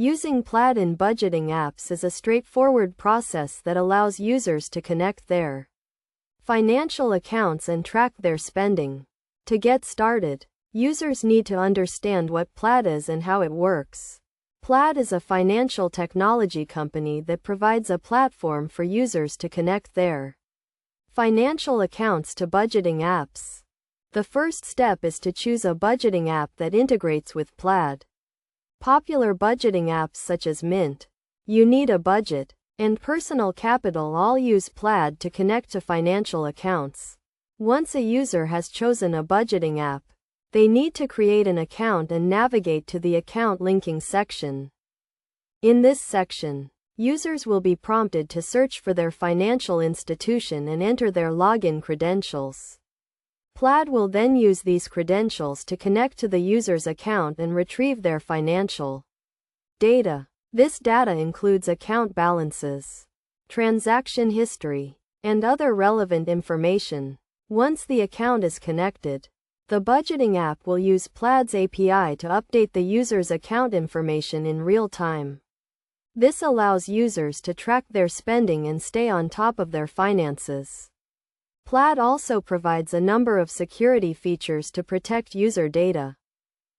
Using Plaid in budgeting apps is a straightforward process that allows users to connect their financial accounts and track their spending. To get started, users need to understand what Plaid is and how it works. Plaid is a financial technology company that provides a platform for users to connect their financial accounts to budgeting apps. The first step is to choose a budgeting app that integrates with Plaid. Popular budgeting apps such as Mint, You Need a Budget, and Personal Capital all use Plaid to connect to financial accounts. Once a user has chosen a budgeting app, they need to create an account and navigate to the account linking section. In this section, users will be prompted to search for their financial institution and enter their login credentials. Plaid will then use these credentials to connect to the user's account and retrieve their financial data. This data includes account balances, transaction history, and other relevant information. Once the account is connected, the budgeting app will use Plaid's API to update the user's account information in real time. This allows users to track their spending and stay on top of their finances. Plaid also provides a number of security features to protect user data,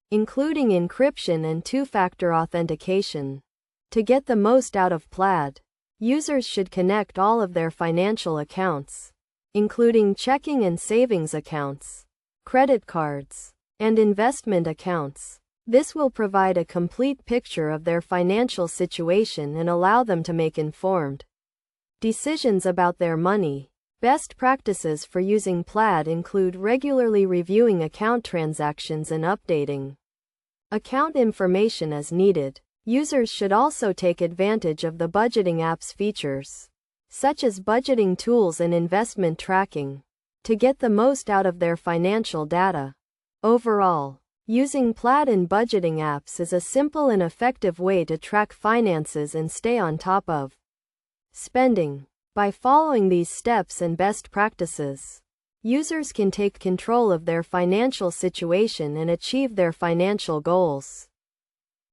including encryption and two-factor authentication. To get the most out of Plaid, users should connect all of their financial accounts, including checking and savings accounts, credit cards, and investment accounts. This will provide a complete picture of their financial situation and allow them to make informed decisions about their money. Best practices for using Plaid include regularly reviewing account transactions and updating account information as needed. Users should also take advantage of the budgeting app's features, such as budgeting tools and investment tracking, to get the most out of their financial data. Overall, using Plaid in budgeting apps is a simple and effective way to track finances and stay on top of spending. By following these steps and best practices, users can take control of their financial situation and achieve their financial goals.